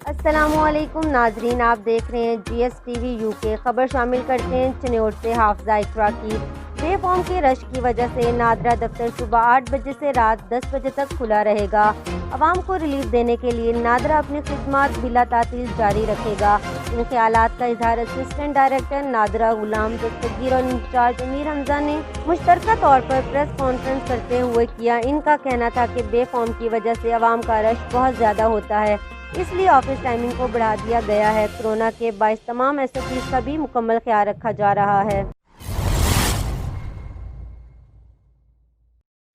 السلام علیکم ناظرین، آپ دیکھ رہے ہیں جی ایس ٹی وی یو کے۔ خبر شامل کرتے ہیں چنیوٹ سے حافظہ اقرا کی۔ بے فارم کے رش کی وجہ سے نادرہ دفتر صبح 8 بجے سے رات 10 بجے تک کھلا رہے گا۔ عوام کو ریلیف دینے کے لیے نادرہ اپنی خدمات بلا تعطیل جاری رکھے گا۔ ان خیالات کا اظہار اسسٹنٹ ڈائریکٹر نادرہ غلام دستگیر اور انچارج امیر حمزہ نے مشترکہ طور پر پریس کانفرنس کرتے ہوئے کیا۔ ان کا کہنا تھا کہ بے فارم کی وجہ سے عوام کا رش بہت زیادہ ہوتا ہے، اس لیے آفس ٹائمنگ کو بڑھا دیا گیا ہے۔ کورونا کے باعث تمام ایس او پیز کا بھی مکمل خیال رکھا جا رہا ہے۔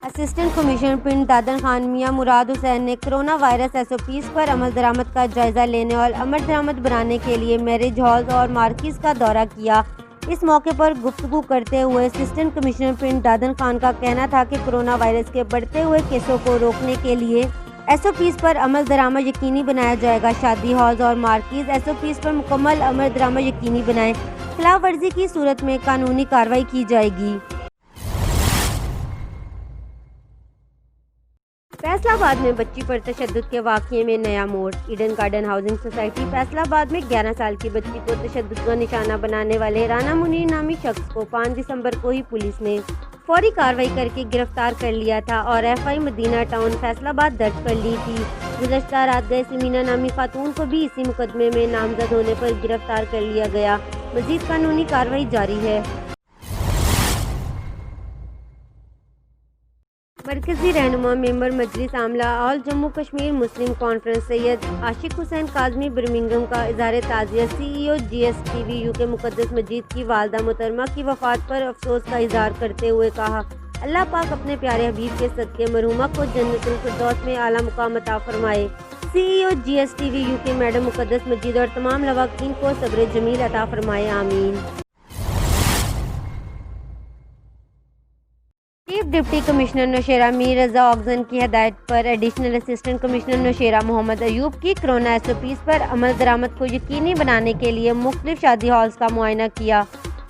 اسسٹنٹ کمشنر پنڈ دادن خان میاں مراد حسین نے corona virus S O Ps پر عمل درآمد کا جائزہ لینے اور عمل درآمد بنانے کے لیے میرج ہالز اور مارکیز کا دورہ کیا۔ اس موقع پر گفتگو کرتے ہوئے اسسٹنٹ کمشنر پنڈ دادن خان کا کہنا تھا کہ کورونا وائرس کے بڑھتے ہوئے کیسوں کو روکنے کے لیے ایس او پیز پر عمل درآمد یقینی بنایا جائے گا۔ شادی ہالز اور مارکیز ایس او پیز پر مکمل عمل درآمد یقینی بنائیں، خلاف ورزی کی صورت میں قانونی کارروائی کی جائے گی۔ فیصل آباد میں بچی پر تشدد کے واقعے میں نیا موڑ۔ Eden Garden housing society Faisalabad میں 11 سال کی بچی کو تشدد کا نشانہ بنانے والے رانا منیر نامی شخص کو 5 دسمبر کو ہی پولیس نے فوری کارروائی کر کے گرفتار کر لیا تھا اور ایف آئی مدینہ ٹاؤن فیصل آباد درج کر لی تھی۔ گزشتہ رات گئے سمینا نامی خاتون کو بھی اسی مقدمے میں نامزد ہونے پر گرفتار کر لیا گیا۔ مزید قانونی کارروائی جاری ہے۔ مرکزی رہنما ممبر مجلس عاملہ آل جموں کشمیر مسلم کانفرنس سید عاشق حسین کاظمی برمنگھم کا اظہار تعزیت سی ای او جی ایس ٹی وی یو کے مقدس مجید کی والدہ محترمہ کی وفات پر افسوس کا اظہار کرتے ہوئے کہا، اللہ پاک اپنے پیارے حبیب کے صدقے مرحومہ کو جنت الفردوس میں اعلیٰ مقام عطا فرمائے۔ سی ای او جی ایس ٹی وی یو کے میڈم مقدس مجید اور تمام لواحقین کو صبر جمیل عطا فرمائے، آمین۔ چیف ڈپٹی کمشنر نوشہرہ میر رضا آگزن کی ہدایت پر ایڈیشنل اسسٹنٹ کمشنر نوشہرہ محمد ایوب کی کورونا ایس او پیز پر عمل درآمد کو یقینی بنانے کے لیے مختلف شادی ہالز کا معائنہ کیا۔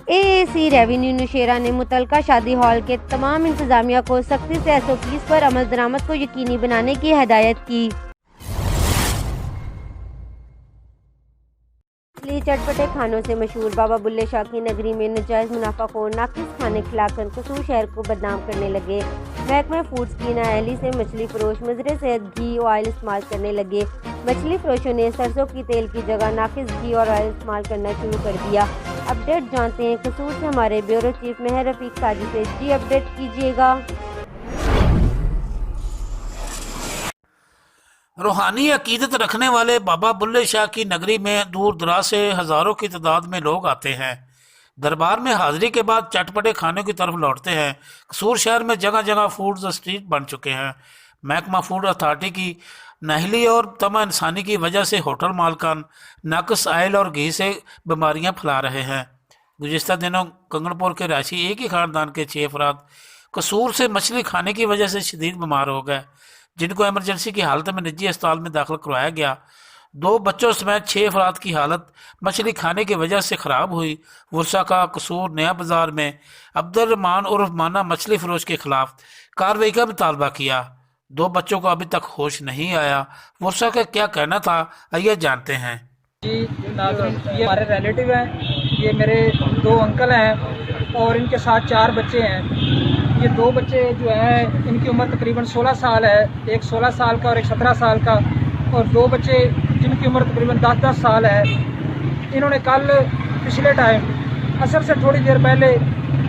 اے سی ریونیو نوشہرہ نے متعلقہ شادی ہال کے تمام انتظامیہ کو سختی سے ایس او پیز پر عمل درآمد کو یقینی بنانے کی ہدایت کی۔ اس لیے چٹپٹے کھانوں سے مشہور بابا بلے شاہ کی نگری میں ناجائز منافع خور ناقص کھانے کھلا کر قصور شہر کو بدنام کرنے لگے۔ محکمہ فوڈز کی نااہلی سے مچھلی فروش مضر صحت گھی آئل استعمال کرنے لگے۔ مچھلی فروشوں نے سرسوں کی تیل کی جگہ ناقص گھی اور آئل استعمال کرنا شروع کر دیا۔ اپڈیٹ جانتے ہیں قصور سے ہمارے بیورو چیف مہر رفیق ساجد سے۔ جی اپڈیٹ کیجیے گا۔ روحانی عقیدت رکھنے والے بابا بلے شاہ کی نگری میں دور دراز سے ہزاروں کی تعداد میں لوگ آتے ہیں۔ دربار میں حاضری کے بعد چٹپٹے کھانے کی طرف لوٹتے ہیں۔ قصور شہر میں جگہ جگہ فوڈز اسٹریٹ بن چکے ہیں۔ محکمہ فوڈ اتھارٹی کی نااہلی اور طمع انسانی کی وجہ سے ہوٹل مالکان ناقص آئل اور گھی سے بیماریاں پھیلا رہے ہیں۔ گزشتہ دنوں کنگن پور کے رہائشی ایک ہی خاندان کے 6 افراد قصور سے مچھلی کھانے کی وجہ سے شدید بیمار ہو گئے، جن کو ایمرجنسی کی حالت میں نجی اسپتال میں داخل کروایا گیا۔ 2 بچوں سمیت 6 افراد کی حالت مچھلی کھانے کی وجہ سے خراب ہوئی۔ ورثہ کا قصور نیا بازار میں عبد الرحمان عرف مانا مچھلی فروش کے خلاف کارروائی کا مطالبہ کیا۔ 2 بچوں کو ابھی تک ہوش نہیں آیا۔ ورثہ کا کیا کہنا تھا، آئیے جانتے ہیں۔ جی ناظرین، یہ ہمارے ریلیٹیو ہیں، یہ میرے 2 انکل ہیں اور ان کے ساتھ 4 بچے ہیں۔ یہ 2 بچے جو ہیں ان کی عمر تقریباً 16 سال ہے، ایک 16 سال کا اور ایک 17 سال کا، اور 2 بچے جن کی عمر تقریباً 10 سال ہے۔ انہوں نے کل پچھلے ٹائم عصر سے تھوڑی دیر پہلے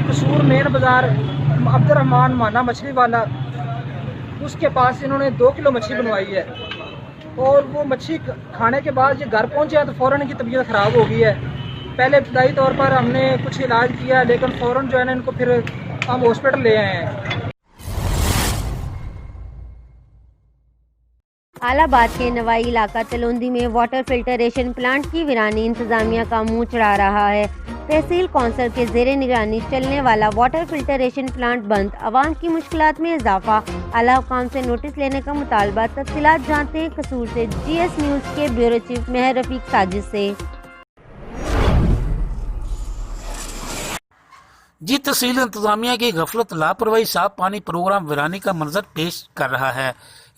قصور مین بازار عبد الرحمان مانا مچھلی والا، اس کے پاس انہوں نے 2 کلو مچھلی بنوائی ہے، اور وہ مچھلی کھانے کے بعد یہ گھر پہنچے ہیں تو فوراً ان کی طبیعت خراب ہو گئی ہے۔ پہلے ابتدائی طور پر ہم نے کچھ علاج کیا، لیکن فوراً جو ہے نا ان کو پھر ہم ہاسپٹل لے آئے ہیں۔ آل آباد کے نوائی علاقہ تلوندی میں واٹر فلٹریشن پلانٹ کی ویرانی انتظامیہ کا منہ چڑھا رہا ہے۔ تحصیل کونسل کے زیر نگرانی چلنے والا واٹر فلٹریشن پلانٹ بند، عوام کی مشکلات میں اضافہ، اعلیٰ حکام سے نوٹس لینے کا مطالبہ۔ تفصیلات جانتے ہیں قصور سے جی ایس نیوز کے بیورو چیف مہر رفیق ساجد سے۔ جی تحصیل انتظامیہ کی غفلت لاپرواہی صاف پانی پروگرام ویرانی کا منظر پیش کر رہا ہے۔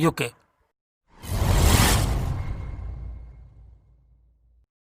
UK।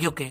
UK।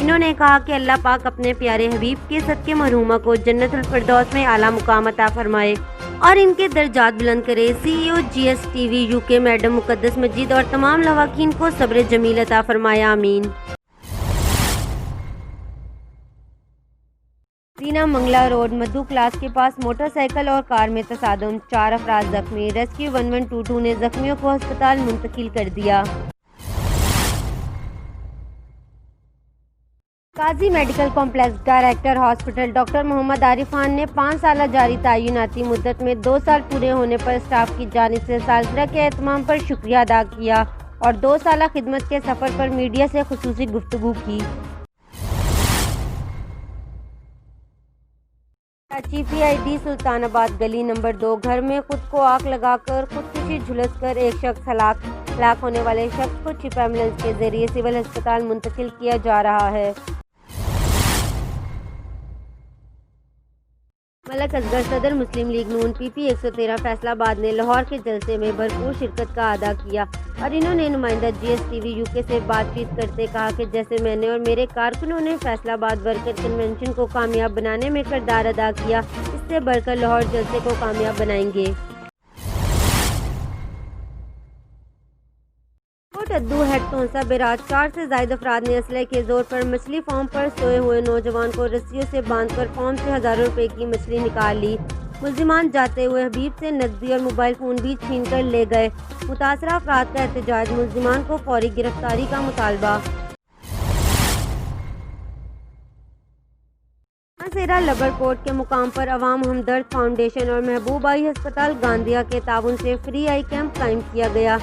انہوں نے کہا کہ اللہ پاک اپنے پیارے حبیب کے صدقے مرحومہ کو جنت الفردوس میں اعلیٰ مقام عطا فرمائے اور ان کے درجات بلند کرے۔ سی ای او جی ایس ٹی وی یو کے میڈم مقدس مجید اور تمام لواحقین کو صبر جمیل عطا فرمائے، آمین۔ سینا منگلا روڈ مدھو کلاس کے پاس موٹر سائیکل اور کار میں تصادم، 4 افراد زخمی، ریسکیو 1122 نے زخمیوں کو ہسپتال منتقل کر دیا۔ Qazi medical complex director hospital doctor Muhammad Arif Khan نے 5 سالہ جاری تعیناتی مدت میں 2 سال پورے ہونے پر اسٹاف کی جانب سے سالگرہ کے اہتمام پر شکریہ ادا کیا اور 2 سالہ خدمت کے سفر پر میڈیا سے خصوصی گفتگو کی۔ کراچی پی آئی ڈی سلطان آباد گلی نمبر 2 گھر میں خود کو آگ لگا کر خودکشی جھلس کر ایک شخص ہلاک ہونے والے شخص کو چیف ایمبولینس کے ذریعے سول ہسپتال منتقل کیا جا رہا ہے۔ ملک اصغر صدر مسلم لیگ نون پی پی 113 فیصل آباد نے لاہور کے جلسے میں بھرپور شرکت کا اعادہ کیا اور انہوں نے نمائندہ جی ایس ٹی وی یو کے سے بات چیت کرتے کہا کہ جیسے میں نے اور میرے کارکنوں نے فیصل آباد ورکر کنونشن کو کامیاب بنانے میں کردار ادا کیا، اس سے بڑھ کر لاہور جلسے کو کامیاب بنائیں گے۔ کوٹ ادو ہیڈ تونسا بیراج 4 سے زائد افراد نے اسلحے کے زور پر مچھلی فارم پر سوئے ہوئے نوجوان کو رسیوں سے باندھ کر فارم سے ہزاروں روپے کی مچھلی نکال لی۔ ملزمان جاتے ہوئے حبیب سے نقدی اور موبائل فون بھی چھین کر لے گئے۔ متاثرہ افراد کا احتجاج، ملزمان کو فوری گرفتاری کا مطالبہ۔ مانسہرہ لبر کوٹ کے مقام پر عوام ہمدرد فاؤنڈیشن اور محبوب آئی ہسپتال گاندھیہ کے تعاون سے فری آئی کیمپ قائم کیا گیا۔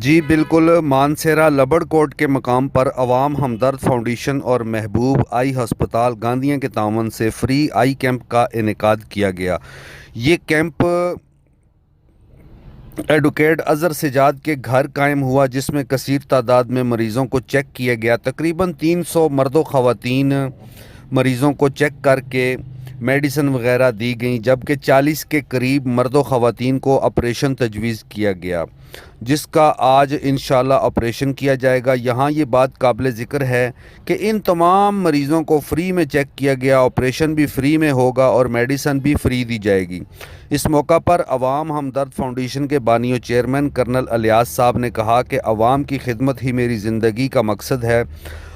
جی بالکل، مانسہرہ لبڑ کوٹ کے مقام پر عوام ہمدرد فاؤنڈیشن اور محبوب آئی ہسپتال گاندھیہ کے تعاون سے فری آئی کیمپ کا انعقاد کیا گیا۔ یہ کیمپ ایڈوکیٹ اظہر سجاد کے گھر قائم ہوا، جس میں کثیر تعداد میں مریضوں کو چیک کیا گیا۔ تقریباً 300 مرد و خواتین مریضوں کو چیک کر کے میڈیسن وغیرہ دی گئیں، جبکہ 40 کے قریب مرد و خواتین کو آپریشن تجویز کیا گیا، جس کا آج انشاءاللہ آپریشن کیا جائے گا۔ یہاں یہ بات قابل ذکر ہے کہ ان تمام مریضوں کو فری میں چیک کیا گیا، آپریشن بھی فری میں ہوگا اور میڈیسن بھی فری دی جائے گی۔ اس موقع پر عوام ہمدرد فاؤنڈیشن کے بانی و چیئرمین کرنل الیاس صاحب نے کہا کہ عوام کی خدمت ہی میری زندگی کا مقصد ہے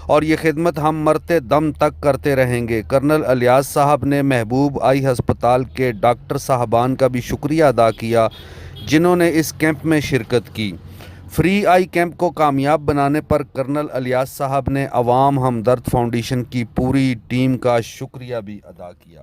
اور یہ خدمت ہم مرتے دم تک کرتے رہیں گے۔ کرنل الیاس صاحب نے محبوب آئی ہسپتال کے ڈاکٹر صاحبان کا بھی شکریہ ادا کیا جنہوں نے اس کیمپ میں شرکت کی۔ فری آئی کیمپ کو کامیاب بنانے پر کرنل الیاس صاحب نے عوام ہمدرد فاؤنڈیشن کی پوری ٹیم کا شکریہ بھی ادا کیا۔